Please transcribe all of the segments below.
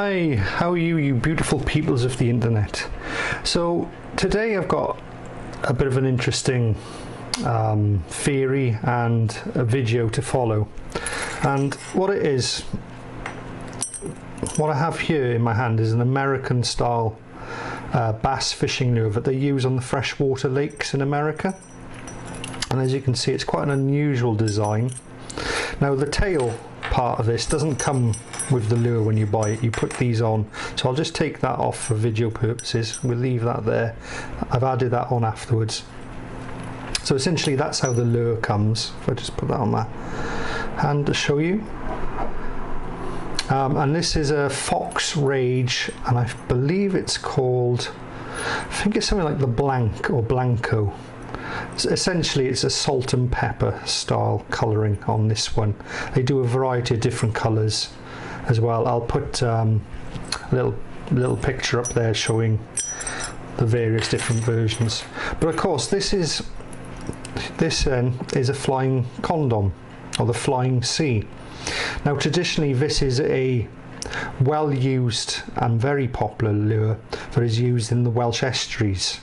Hi, how are you, you beautiful peoples of the internet? So today I've got a bit of an interesting theory and a video to follow. And what it is, what I have here in my hand is an American style bass fishing lure that they use on the freshwater lakes in America. And as you can see, it's quite an unusual design. Now the tail part of this doesn't come with the lure when you buy it, you put these on, so I'll just take that off for video purposes. We'll leave that there. I've added that on afterwards. So essentially that's how the lure comes. If I just put that on my hand to show you. And this is a Fox Rage, and I believe it's called, I think it's something like the Blanc or Blanco. Essentially it's a salt and pepper style colouring on this one. They do a variety of different colours as well. I'll put a little picture up there showing the various different versions. But of course this is a flying condom, or the flying sea. Now traditionally this is a well used and very popular lure that is used in the Welsh estuaries,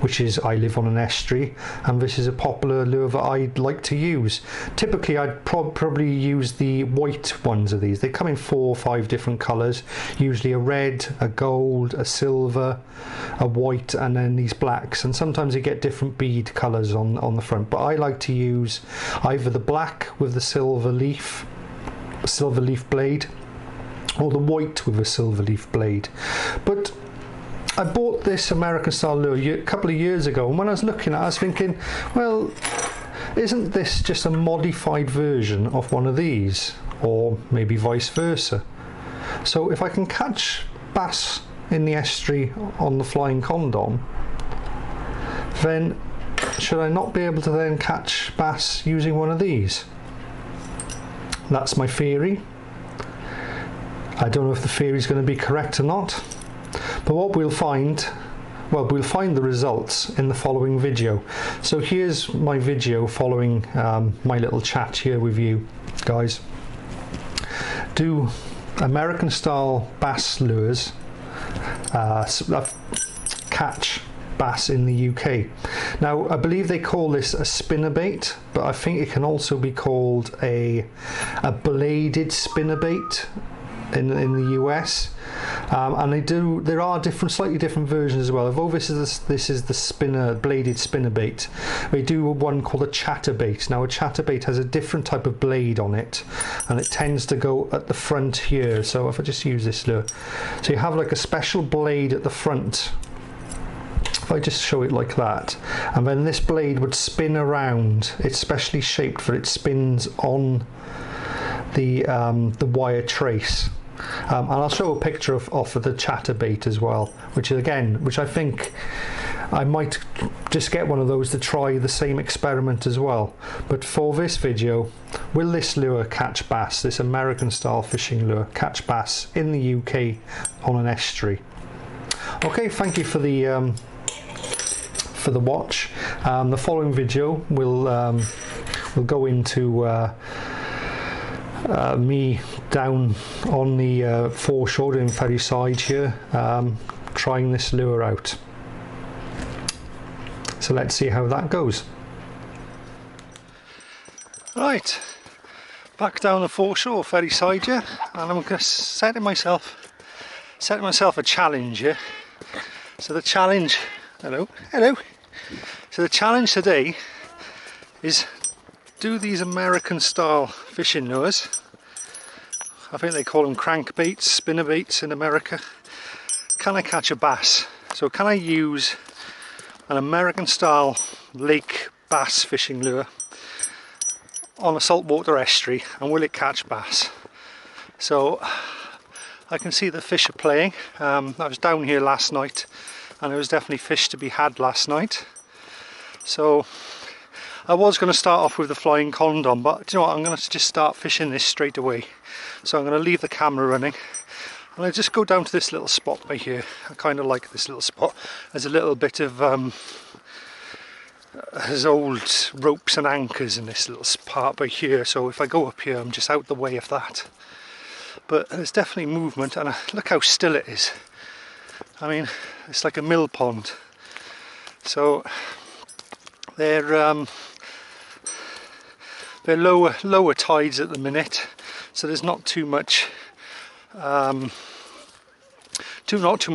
which is, I live on an estuary, and this is a popular lure that I'd like to use. Typically I'd probably use the white ones of these. They come in 4 or 5 different colours, usually a red, a gold, a silver, a white, and then these blacks, and sometimes you get different bead colours on the front, but I like to use either the black with the silver leaf blade, or the white with a silver leaf blade. But I bought this American style lure a couple of years ago, and when I was looking at it I was thinking, well, isn't this just a modified version of one of these, or maybe vice versa? So if I can catch bass in the estuary on the flying condom, then should I not be able to then catch bass using one of these? That's my theory. I don't know if the theory is going to be correct or not, but what we'll find, well, we'll find the results in the following video. So here's my video following my little chat here with you guys. Do American style bass lures catch bass in the UK? Now I believe they call this a spinnerbait, but I think it can also be called a bladed spinnerbait in the US, and there are slightly different versions as well. Although this is the bladed spinnerbait, they do one called a chatterbait. Now a chatterbait has a different type of blade on it, and it tends to go at the front here. So if I just use this lure, so you have like a special blade at the front. If I just show it like that, and then this blade would spin around. It's specially shaped that it spins on the wire trace. And I'll show a picture of the chatterbait as well, which I think I might just get one of those to try the same experiment as well. But for this video, will this lure catch bass, this American style fishing lure catch bass in the UK on an estuary? Okay, thank you for the watch. The following video will go into me down on the foreshore in Ferry Side here, trying this lure out. So let's see how that goes. Right, back down the foreshore, Ferry Side here, and I'm setting myself a challenge here. So the challenge, hello. So the challenge today is do these American style fishing lures. I think they call them crankbaits, spinnerbaits in America. Can I catch a bass? So can I use an American style lake bass fishing lure on a saltwater estuary, and will it catch bass? So I can see the fish are playing. I was down here last night, and there was definitely fish to be had last night. So I was going to start off with the flying condom, but do you know what, I'm going to just start fishing this straight away. So I'm going to leave the camera running, and I just go down to this little spot by here. I kind of like this little spot. There's a little bit of there's old ropes and anchors in this little part by here, so if I go up here I'm just out the way of that. but there's definitely movement, and look how still it is. I mean, it's like a mill pond. So they're lower tides at the minute, so there's not too much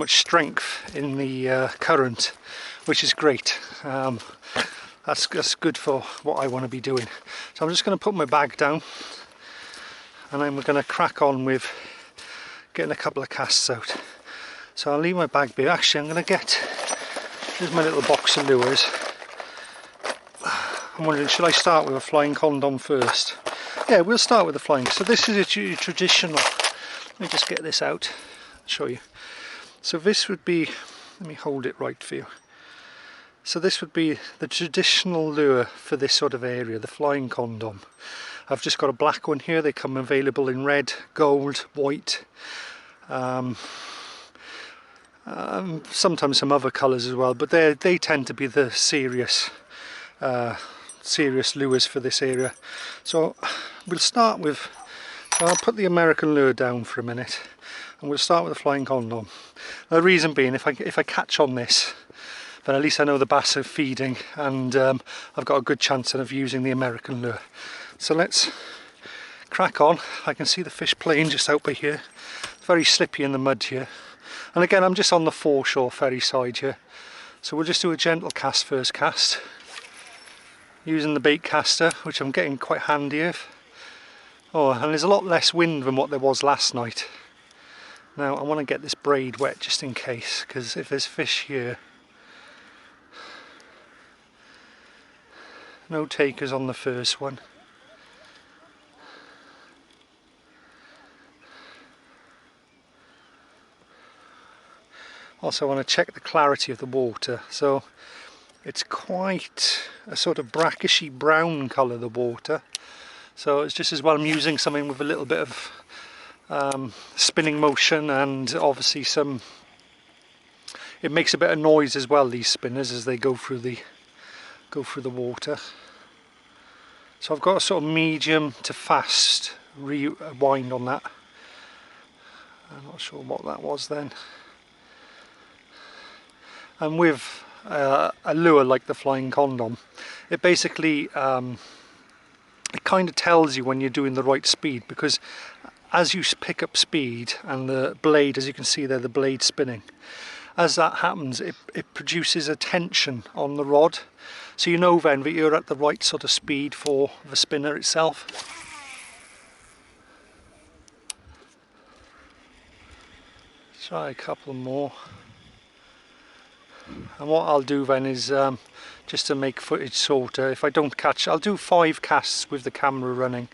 strength in the current, which is great. That's good for what I want to be doing. So I'm just going to put my bag down, and then we're going to crack on with getting a couple of casts out. So I'll leave my bag be. Actually, I'm going to get, here's my little box of lures. I'm wondering, should I start with a flying condom first? Yeah, we'll start with the flying. So this is a traditional, let me just get this out, show you. So this would be, let me hold it right for you. So this would be the traditional lure for this sort of area, the flying condom. I've just got a black one here. They come available in red, gold, white, sometimes some other colours as well, but they tend to be the serious lures for this area. So we'll start with, so I'll put the American lure down for a minute, and we'll start with the flying condom. The reason being, if I catch on this, then at least I know the bass are feeding, and I've got a good chance of using the American lure. So let's crack on. I can see the fish playing just out by here. Very slippy in the mud here. And again, I'm just on the foreshore ferry side here. So we'll just do a gentle cast, first cast. Using the bait caster, which I'm getting quite handy with. Oh, and there's a lot less wind than what there was last night. Now I want to get this braid wet just in case, because if there's fish here. No takers on the first one. Also I want to check the clarity of the water. So it's quite a sort of brackishy brown colour, the water. So it's just as well I'm using something with a little bit of spinning motion, and obviously it makes a bit of noise as well, these spinners, as they go through the water. So I've got a sort of medium to fast rewind on that. I'm not sure what that was then. And with a lure like the flying condom, it basically it kind of tells you when you're doing the right speed, because as you pick up speed and the blade, as you can see there, the blade spinning, as that happens it produces a tension on the rod, so you know then that you're at the right sort of speed for the spinner itself. Try a couple more. And what I'll do then is, just to make footage shorter, if I don't catch, I'll do 5 casts with the camera running.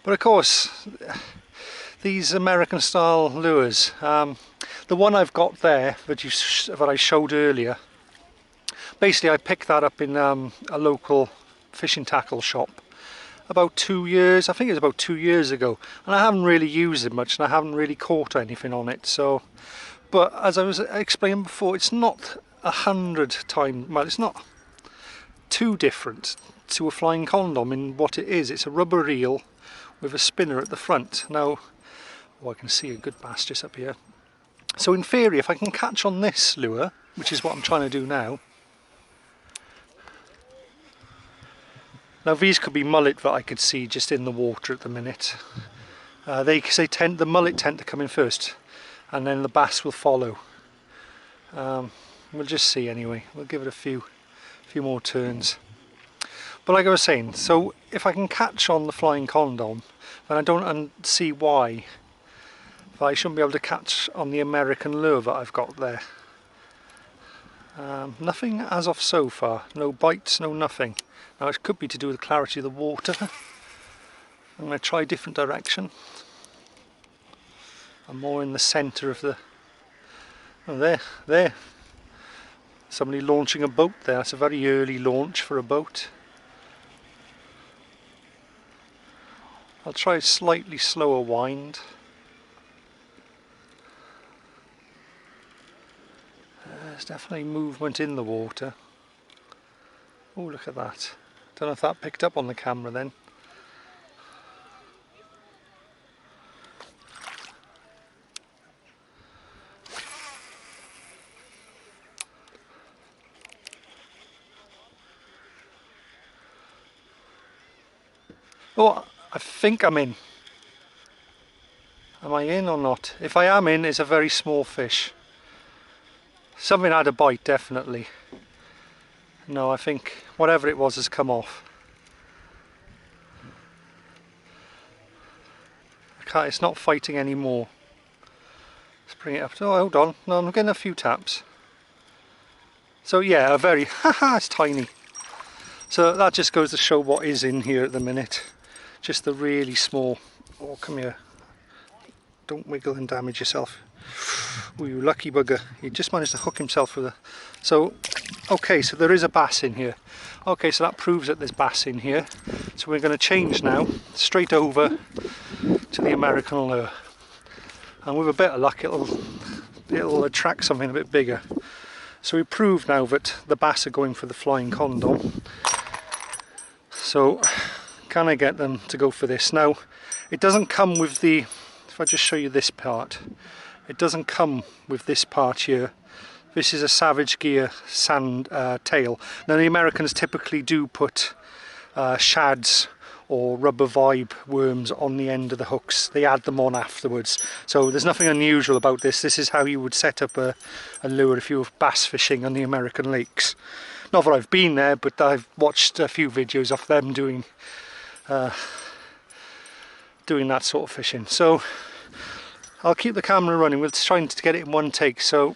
But of course, these American style lures, the one I've got there that I showed earlier, basically I picked that up in a local fishing tackle shop about 2 years, I think it was about 2 years ago, and I haven't really used it much, and I haven't really caught anything on it. So, but as I was explaining before, it's not 100 times, well, it's not too different to a flying condom in what it is. It's a rubber reel with a spinner at the front. Now, oh, I can see a good bass just up here. So in theory, if I can catch on this lure, which is what I'm trying to do now. Now these could be mullet that I could see just in the water at the minute. The mullet tend to come in first, and then the bass will follow. We'll just see anyway. We'll give it a few more turns. But like I was saying, so if I can catch on the flying condom, then I don't see why I shouldn't be able to catch on the American lure that I've got there. Nothing as of so far. No bites, no nothing. Now it could be to do with the clarity of the water. I'm going to try a different direction. I'm more in the centre of the... Oh, there. Somebody launching a boat there. That's a very early launch for a boat. I'll try a slightly slower wind. There's definitely movement in the water. Oh, look at that. Don't know if that picked up on the camera then. Oh, I think I'm in. Am I in or not? If I am in, it's a very small fish. Something had a bite, definitely. No, I think whatever it was has come off. It's not fighting anymore. Let's bring it up. Oh, hold on. No, I'm getting a few taps. So yeah, a very, haha, it's tiny. So that just goes to show what is in here at the minute. Just the really small. Oh, come here. Don't wiggle and damage yourself. Oh, you lucky bugger. He just managed to hook himself with a... So, okay, so there is a bass in here. Okay, so that proves that there's bass in here. So we're going to change now, straight over to the American lure. And with a bit of luck, it'll attract something a bit bigger. So we proved now that the bass are going for the flying condom. So, can I get them to go for this? Now, it doesn't come with the... If I just show you this part, it doesn't come with this part here. This is a Savage Gear sand tail. Now the Americans typically do put shads or rubber vibe worms on the end of the hooks. They add them on afterwards. So there's nothing unusual about this. This is how you would set up a lure if you were bass fishing on the American lakes. Not that I've been there, but I've watched a few videos of them doing that sort of fishing. So I'll keep the camera running. We're trying to get it in one take, so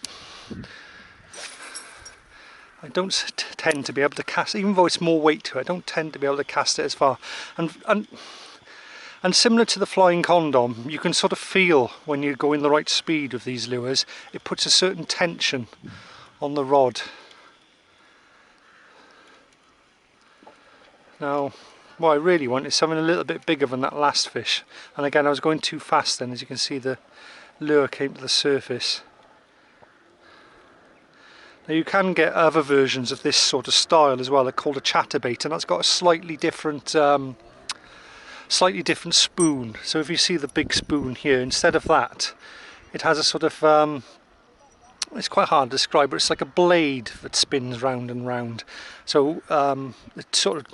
I don't tend to be able to cast, even though it's more weight to it, I don't tend to be able to cast it as far. And similar to the flying condom, you can sort of feel when you go in the right speed with these lures, it puts a certain tension on the rod. Now, what I really want is something a little bit bigger than that last fish. And again, I was going too fast then. As you can see, the lure came to the surface. Now you can get other versions of this sort of style as well. They're called a chatterbait, and that's got a slightly different spoon. So if you see the big spoon here, instead of that, it has a sort of it's quite hard to describe, but it's like a blade that spins round and round. So it sort of,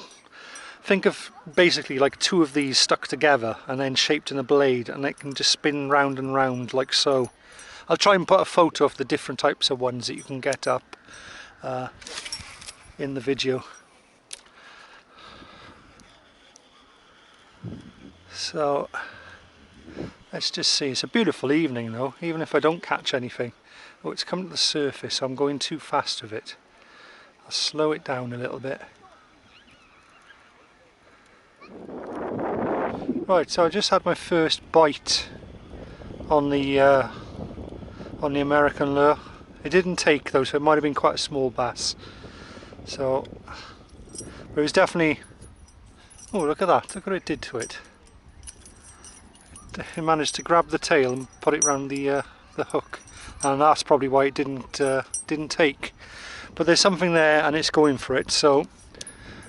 think of basically like two of these stuck together and then shaped in a blade, and it can just spin round and round like so. I'll try and put a photo of the different types of ones that you can get up in the video. So let's just see. It's a beautiful evening though, even if I don't catch anything. Oh, it's come to the surface, so I'm going too fast with it. I'll slow it down a little bit. Right, so I just had my first bite on the American lure. It didn't take though, so it might have been quite a small bass. So, but it was definitely... Oh, look at that! Look what it did to it. It managed to grab the tail and put it round the hook, and that's probably why it didn't take. But there's something there, and it's going for it. So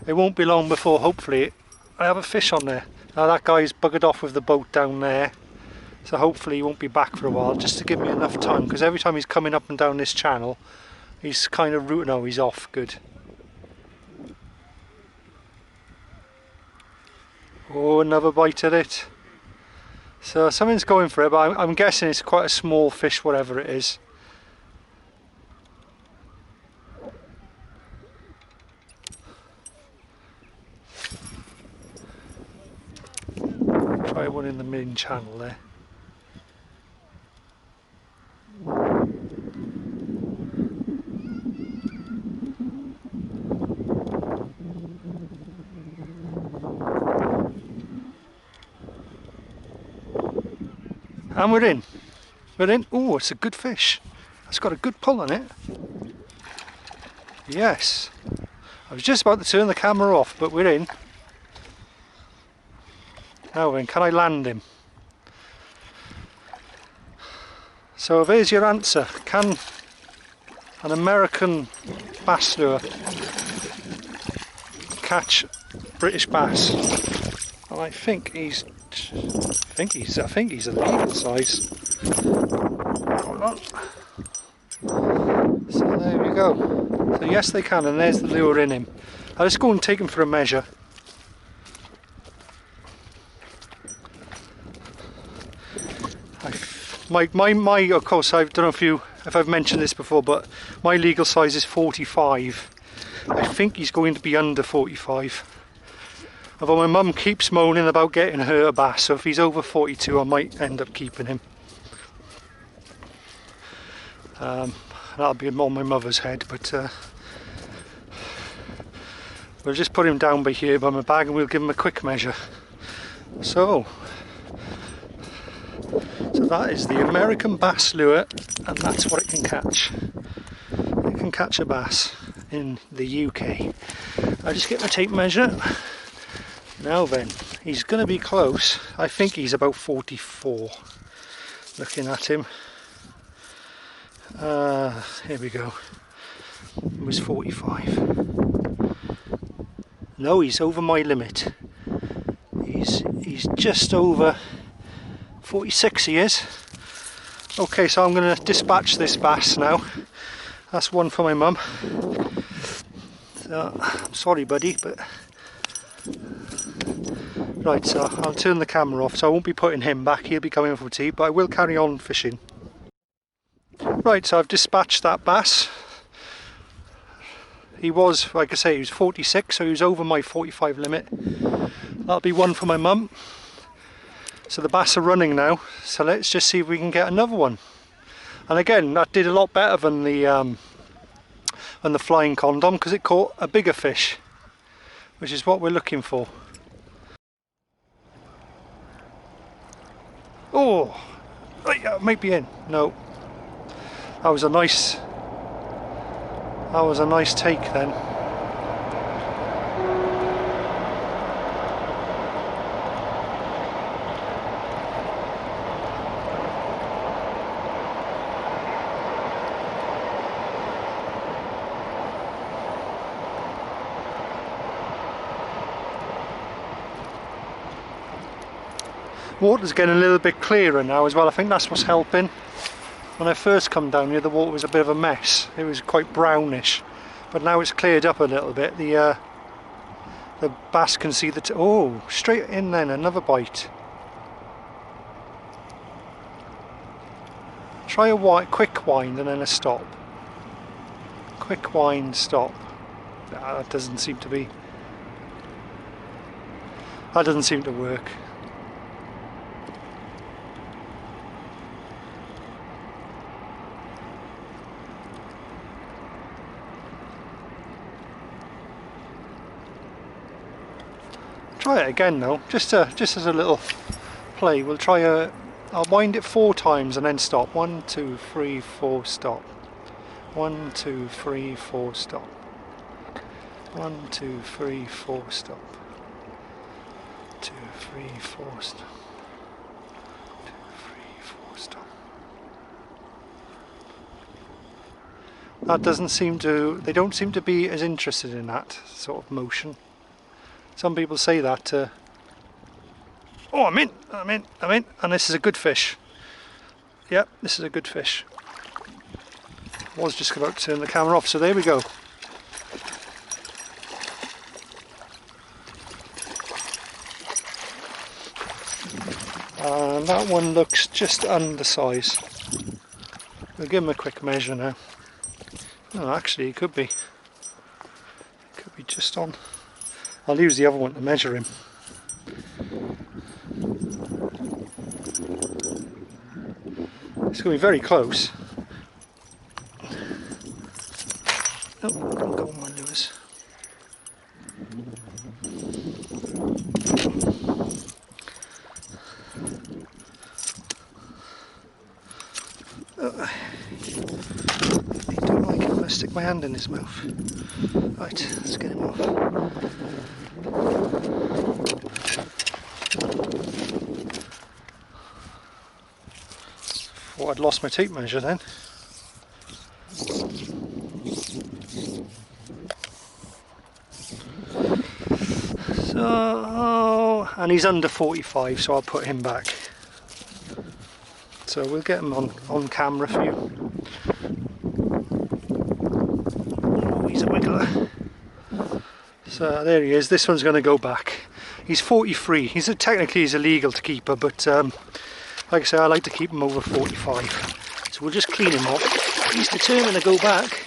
it won't be long before, hopefully, I have a fish on there. Now that guy's buggered off with the boat down there, so hopefully he won't be back for a while, just to give me enough time, because every time he's coming up and down this channel, he's kind of rooting. Oh, he's off. Good. Oh, another bite at it. So something's going for it, but I'm guessing it's quite a small fish, whatever it is. Try one in the main channel there. And we're in. We're in. Oh, it's a good fish. It's got a good pull on it. Yes. I was just about to turn the camera off, but we're in. Now then, can I land him? So there's your answer. Can an American bass lure catch British bass? And I think he's a legal size. Hold on. So there we go. So yes, they can, and there's the lure in him. I'll just go and take him for a measure. My of course, I don't know if I've mentioned this before, but my legal size is 45. I think he's going to be under 45. Although my mum keeps moaning about getting her a bass, so if he's over 42 I might end up keeping him. That'll be on my mother's head, but we'll just put him down by here by my bag and we'll give him a quick measure. So that is the American bass lure, and that's what it can catch. It can catch a bass in the UK. I just get my tape measure. Now then, he's going to be close. I think he's about 44. Looking at him. Here we go. It was 45. No, he's over my limit. He's just over 46 he is. Okay, so I'm going to dispatch this bass now. That's one for my mum. So, I'm sorry buddy, but... Right, so I'll turn the camera off, so I won't be putting him back, he'll be coming for tea, but I will carry on fishing. Right, so I've dispatched that bass. He was, like I say, he was 46, so he was over my 45 limit. That'll be one for my mum. So the bass are running now, so let's just see if we can get another one. And again, that did a lot better than the flying condom, because it caught a bigger fish, which is what we're looking for. Oh, might be in. No, that was a nice take then. Water's getting a little bit clearer now as well. I think that's what's helping. When I first come down here, the water was a bit of a mess. It was quite brownish, but now it's cleared up a little bit. The bass can see the oh, straight in then, another bite. Try a quick wind and then a stop. Quick wind, stop. That doesn't seem to be. That doesn't seem to work. Try it again though, just as a little play. We'll try I'll wind it 4 times and then stop. 1, 2, 3, 4, stop. 1, 2, 3, 4, stop. 1, 2, 3, 4, stop. 2, 3, 4, stop. 2, 3, 4, stop. That doesn't seem to, they don't seem to be as interested in that sort of motion. Some people say that, oh, I'm in, and this is a good fish. Yep, this is a good fish. I was just about to turn the camera off, so there we go. And that one looks just undersized. We'll give him a quick measure now. Oh, actually, it could be just on. I'll use the other one to measure him. It's going to be very close. Oh, I'll go on my lures. I don't like it when I stick my hand in his mouth. Right, let's get him off. Thought I'd lost my tape measure then. So, and he's under 45, so I'll put him back. So we'll get him on camera for you. Oh, he's a wiggler. So there he is. This one's going to go back. He's 43. Technically he's illegal to keep her, but Like I say, I like to keep him over 45. So we'll just clean him off. He's determined to go back.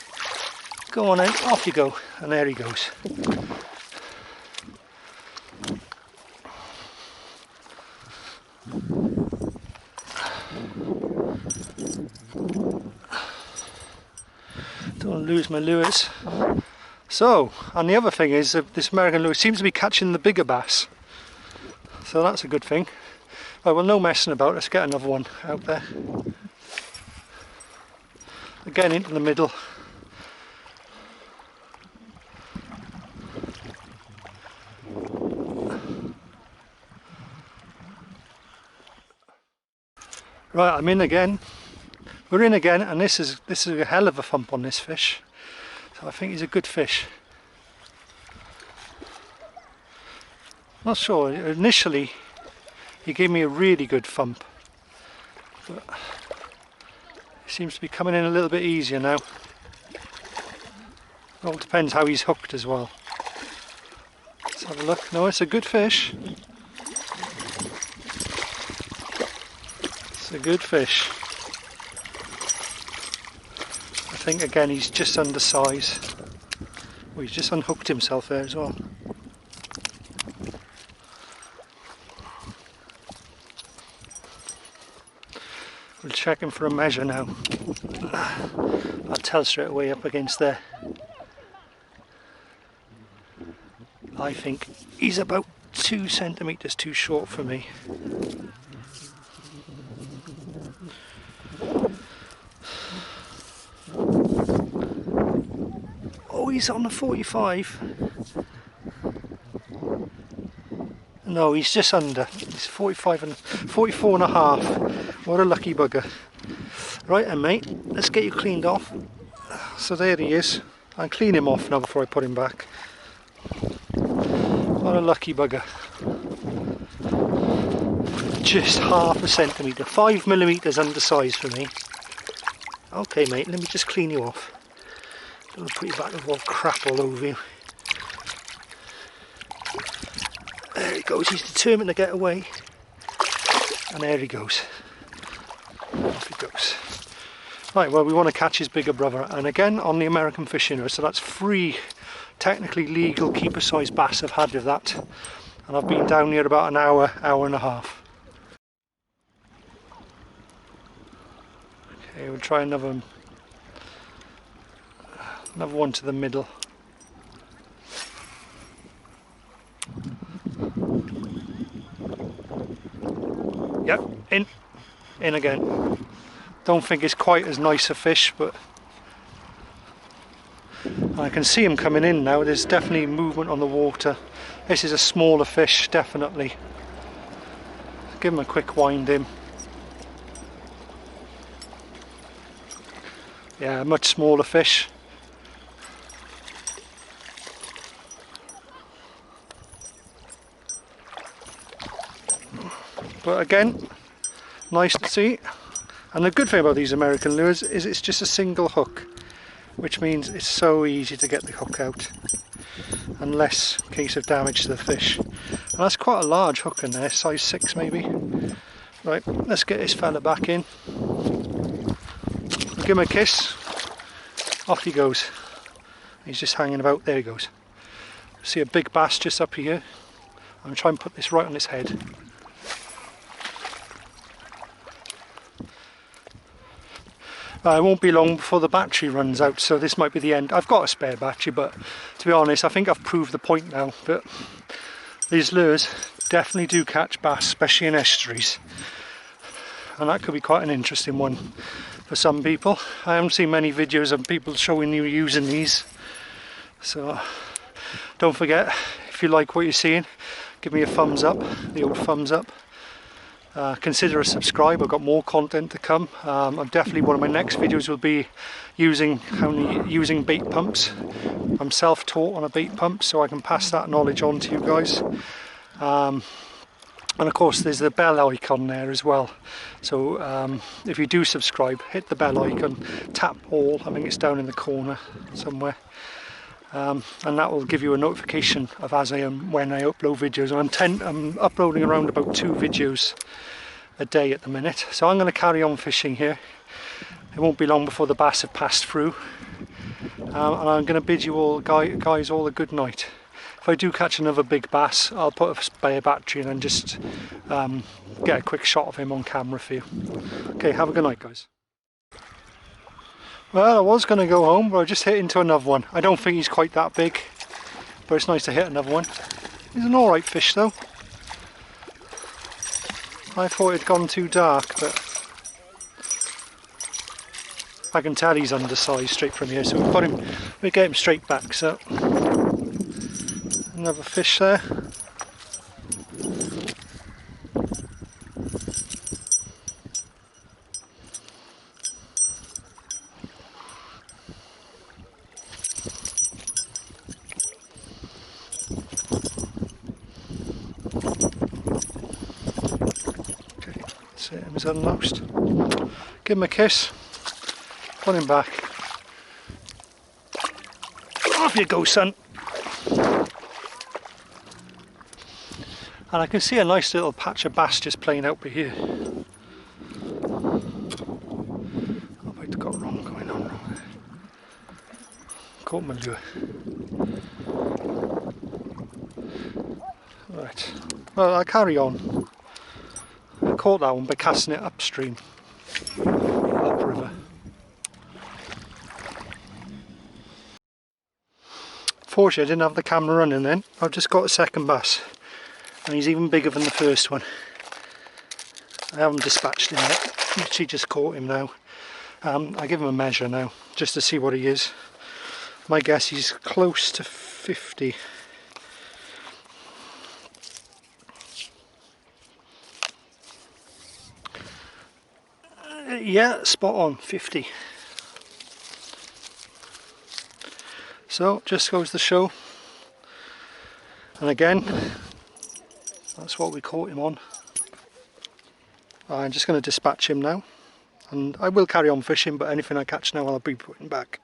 Go on then, off you go. And there he goes. Don't want to lose my lures. So, and the other thing is that this American lure seems to be catching the bigger bass. So that's a good thing. Right, well, no messing about, let's get another one out there. Again into the middle. Right, I'm in again. We're in again, and this is a hell of a thump on this fish. So I think he's a good fish. Not sure, initially he gave me a really good thump, but he seems to be coming in a little bit easier now. It all depends how he's hooked as well. Let's have a look. No, it's a good fish. It's a good fish. I think again he's just undersized. Well, he's just unhooked himself there as well. We'll check him for a measure now. I'll tell straight away up against there. I think he's about 2 centimetres too short for me. Oh, he's on the 45. No, he's just under. He's 45 and 44 and a half. What a lucky bugger. Right then, mate, let's get you cleaned off. So there he is. I'll clean him off now before I put him back. What a lucky bugger. Just half a centimetre, 5 millimetres undersized for me. Okay, mate, let me just clean you off. Don't want to put you back with all crap all over you. There he goes, he's determined to get away. And there he goes. Off he goes. Right, well, we want to catch his bigger brother, and again on the American fishing lure, so that's 3 technically legal keeper size bass I've had with that, and I've been down here about an hour, hour and a half. Okay, we'll try another one to the middle. Yep, in again. Don't think it's quite as nice a fish, but I can see him coming in now. There's definitely movement on the water. This is a smaller fish, definitely. Give him a quick wind in. Yeah, a much smaller fish. But again, nice to see. And the good thing about these American lures is it's just a single hook, which means it's so easy to get the hook out and less case of damage to the fish. And that's quite a large hook in there, size 6 maybe. Right, let's get this fella back in. Give him a kiss. Off he goes. He's just hanging about. There he goes. See a big bass just up here. I'm going to try and put this right on his head. It won't be long before the battery runs out, so this might be the end. I've got a spare battery, but to be honest, I think I've proved the point now that these lures definitely do catch bass, especially in estuaries. And that could be quite an interesting one for some people. I haven't seen many videos of people showing you using these. So don't forget, if you like what you're seeing, give me a thumbs up, the old thumbs up. Consider a subscribe. I've got more content to come. I'm definitely, one of my next videos will be using bait pumps. I'm self-taught on a bait pump, so I can pass that knowledge on to you guys. And of course there's the bell icon there as well, so if you do subscribe, hit the bell icon, tap all, I think it's down in the corner somewhere, and that will give you a notification of when I upload videos. I'm uploading around about 2 videos a day at the minute. So I'm going to carry on fishing here. It won't be long before the bass have passed through. And I'm going to bid you all guys all a good night. If I do catch another big bass, I'll put a spare battery in and just get a quick shot of him on camera for you. Okay, have a good night, guys. Well, I was going to go home, but I just hit into another one. I don't think he's quite that big, but it's nice to hit another one. He's an alright fish though. I thought it'd gone too dark, but I can tell he's undersized straight from here, so we get him straight back. So another fish there. Okay, set him as unloosed. Give him a kiss. Put him back. Off you go, son. And I can see a nice little patch of bass just playing out by here. What have I got wrong going on wrong there? Caught my lure. Right. Well, I'll carry on. I caught that one by casting it upstream. Upriver. Fortunately, I didn't have the camera running then. I've just got a second bass. And he's even bigger than the first one. I haven't dispatched him yet. Literally just caught him now. I give him a measure now, just to see what he is. My guess he's close to 50. Yeah, spot on, 50. So, just goes to show. And again, that's what we caught him on. I'm just going to dispatch him now. And I will carry on fishing, but anything I catch now I'll be putting back.